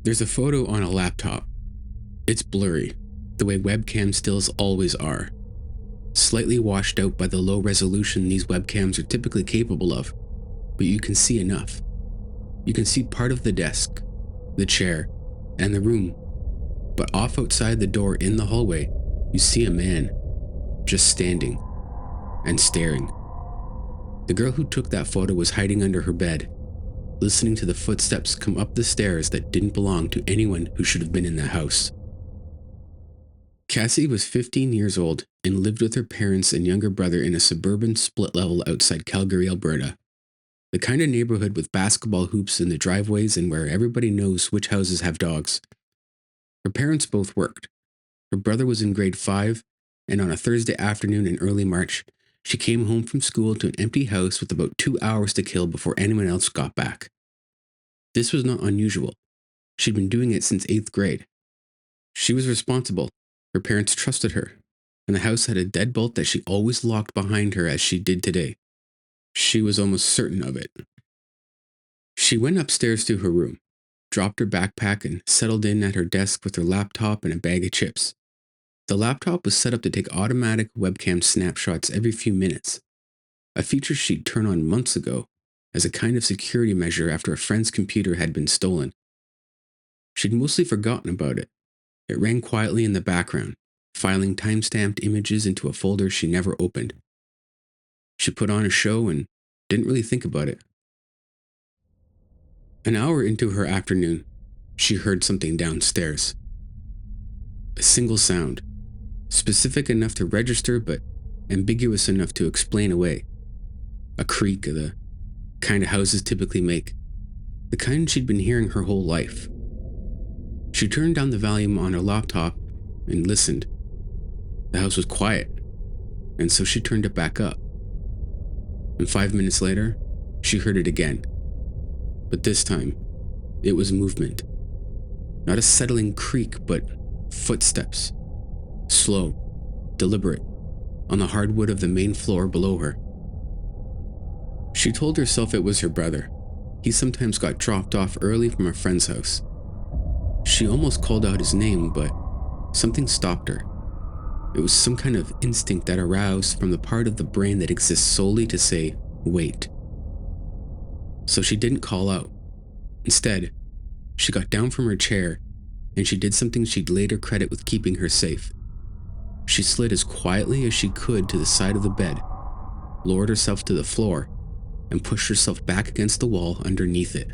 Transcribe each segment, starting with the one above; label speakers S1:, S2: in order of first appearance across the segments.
S1: There's a photo on a laptop. It's blurry, the way webcam stills always are. Slightly washed out by the low resolution these webcams are typically capable of, but you can see enough. You can see part of the desk, the chair, and the room, but off outside the door in the hallway, you see a man, just standing and staring. The girl who took that photo was hiding under her bed, listening to the footsteps come up the stairs that didn't belong to anyone who should have been in the house. Cassie was 15 years old and lived with her parents and younger brother in a suburban split level outside Calgary, Alberta. The kind of neighborhood with basketball hoops in the driveways and where everybody knows which houses have dogs. Her parents both worked. Her brother was in grade 5, and on a Thursday afternoon in early March, she came home from school to an empty house with about 2 hours to kill before anyone else got back. This was not unusual. She'd been doing it since 8th grade. She was responsible. Her parents trusted her, and the house had a deadbolt that she always locked behind her as she did today. She was almost certain of it. She went upstairs to her room, dropped her backpack, and settled in at her desk with her laptop and a bag of chips. The laptop was set up to take automatic webcam snapshots every few minutes, a feature she'd turned on months ago as a kind of security measure after a friend's computer had been stolen. She'd mostly forgotten about it. It ran quietly in the background, filing time-stamped images into a folder she never opened. She put on a show and didn't really think about it. An hour into her afternoon, she heard something downstairs. A single sound, specific enough to register but ambiguous enough to explain away. A creak, the kind of houses typically make, the kind she'd been hearing her whole life. She turned down the volume on her laptop and listened. The house was quiet, and so she turned it back up. And 5 minutes later, she heard it again. But this time, it was movement. Not a settling creak, but footsteps. Slow, deliberate, on the hardwood of the main floor below her. She told herself it was her brother. He sometimes got dropped off early from a friend's house. She almost called out his name, but something stopped her. It was some kind of instinct that aroused from the part of the brain that exists solely to say, wait. So she didn't call out. Instead, she got down from her chair, and she did something she'd later credit with keeping her safe. She slid as quietly as she could to the side of the bed, lowered herself to the floor, and pushed herself back against the wall underneath it.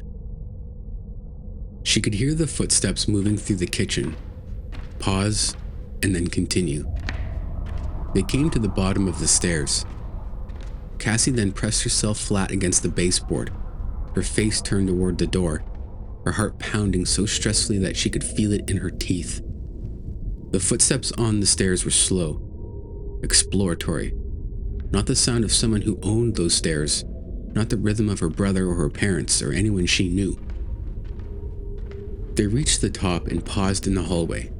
S1: She could hear the footsteps moving through the kitchen, pause, and then continue. They came to the bottom of the stairs. Cassie then pressed herself flat against the baseboard, her face turned toward the door, her heart pounding so stressfully that she could feel it in her teeth. The footsteps on the stairs were slow, exploratory. Not the sound of someone who owned those stairs, not the rhythm of her brother or her parents or anyone she knew. They reached the top and paused in the hallway.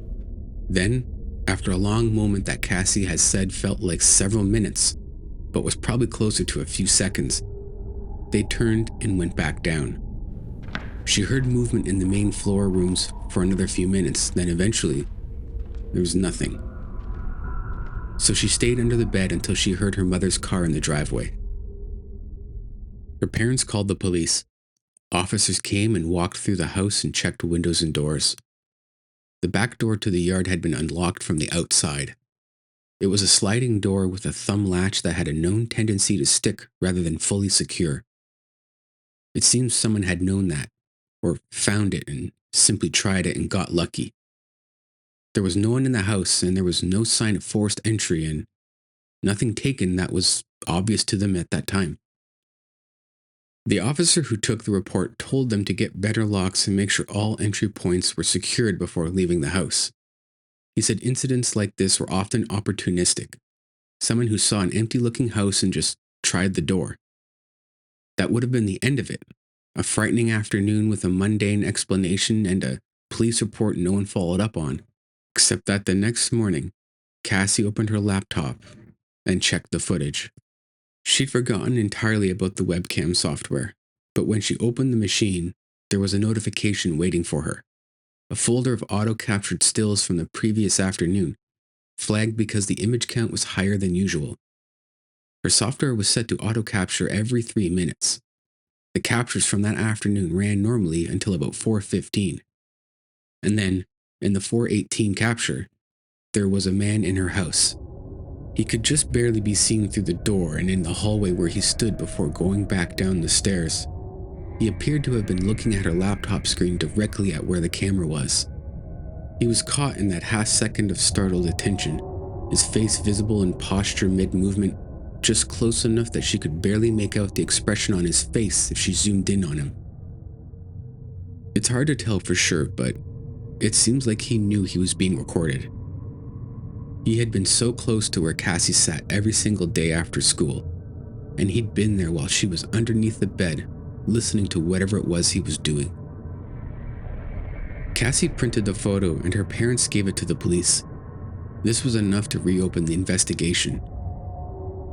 S1: Then, after a long moment that Cassie has said felt like several minutes, but was probably closer to a few seconds, they turned and went back down. She heard movement in the main floor rooms for another few minutes, then eventually, there was nothing. So she stayed under the bed until she heard her mother's car in the driveway. Her parents called the police. Officers came and walked through the house and checked windows and doors. The back door to the yard had been unlocked from the outside. It was a sliding door with a thumb latch that had a known tendency to stick rather than fully secure. It seems someone had known that, or found it and simply tried it and got lucky. There was no one in the house, and there was no sign of forced entry, and nothing taken that was obvious to them at that time. The officer who took the report told them to get better locks and make sure all entry points were secured before leaving the house. He said incidents like this were often opportunistic. Someone who saw an empty-looking house and just tried the door. That would have been the end of it. A frightening afternoon with a mundane explanation and a police report no one followed up on. Except that the next morning, Cassie opened her laptop and checked the footage. She'd forgotten entirely about the webcam software, but when she opened the machine, there was a notification waiting for her. a folder of auto-captured stills from the previous afternoon, flagged because the image count was higher than usual. Her software was set to auto-capture every 3 minutes. The captures from that afternoon ran normally until about 4:15. And then, in the 4:18 capture, there was a man in her house. He could just barely be seen through the door and in the hallway where he stood before going back down the stairs. He appeared to have been looking at her laptop screen directly at where the camera was. He was caught in that half second of startled attention, his face visible in posture mid-movement, just close enough that she could barely make out the expression on his face if she zoomed in on him. It's hard to tell for sure, but it seems like he knew he was being recorded. He had been so close to where Cassie sat every single day after school, and he'd been there while she was underneath the bed, listening to whatever it was he was doing. Cassie printed the photo and her parents gave it to the police. This was enough to reopen the investigation.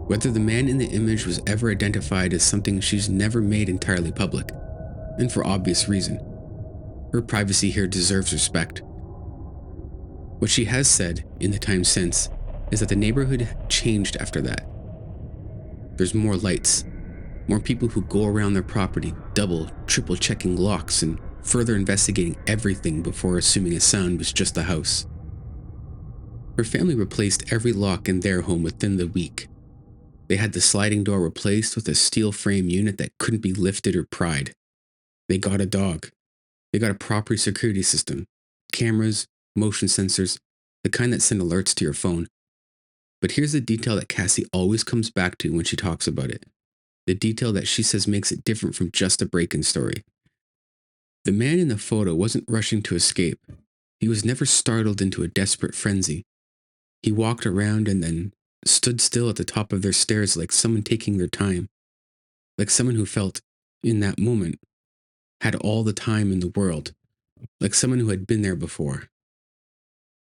S1: Whether the man in the image was ever identified is something she's never made entirely public, and for obvious reason. Her privacy here deserves respect. What she has said, in the time since, is that the neighborhood changed after that. There's more lights, more people who go around their property, double, triple checking locks and further investigating everything before assuming a sound was just the house. Her family replaced every lock in their home within the week. They had the sliding door replaced with a steel frame unit that couldn't be lifted or pried. They got a dog. They got a proper security system, cameras, motion sensors, the kind that send alerts to your phone. But here's the detail that Cassie always comes back to when she talks about it. The detail that she says makes it different from just a break-in story. The man in the photo wasn't rushing to escape. He was never startled into a desperate frenzy. He walked around and then stood still at the top of their stairs like someone taking their time. Like someone who felt, in that moment, had all the time in the world. Like someone who had been there before.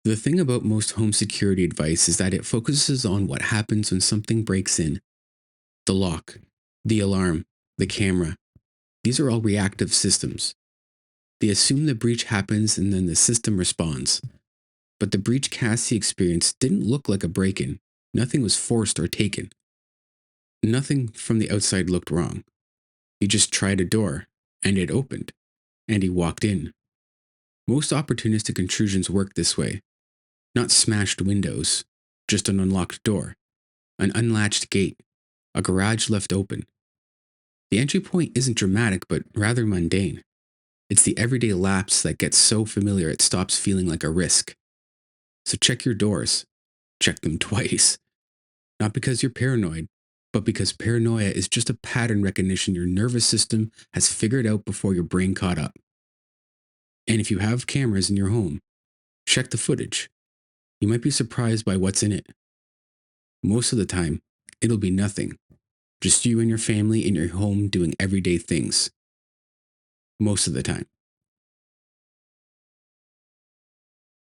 S1: The thing about most home security advice is that it focuses on what happens when something breaks in. The lock, the alarm, the camera. These are all reactive systems. They assume the breach happens and then the system responds. But the breach Cassie experienced didn't look like a break-in. Nothing was forced or taken. Nothing from the outside looked wrong. He just tried a door, and it opened, and he walked in. Most opportunistic intrusions work this way. Not smashed windows, just an unlocked door, an unlatched gate, a garage left open. The entry point isn't dramatic, but rather mundane. It's the everyday lapse that gets so familiar it stops feeling like a risk. So check your doors. Check them twice. Not because you're paranoid, but because paranoia is just a pattern recognition your nervous system has figured out before your brain caught up. And if you have cameras in your home, check the footage. You might be surprised by what's in it. Most of the time, it'll be nothing. Just you and your family in your home doing everyday things. Most of the time.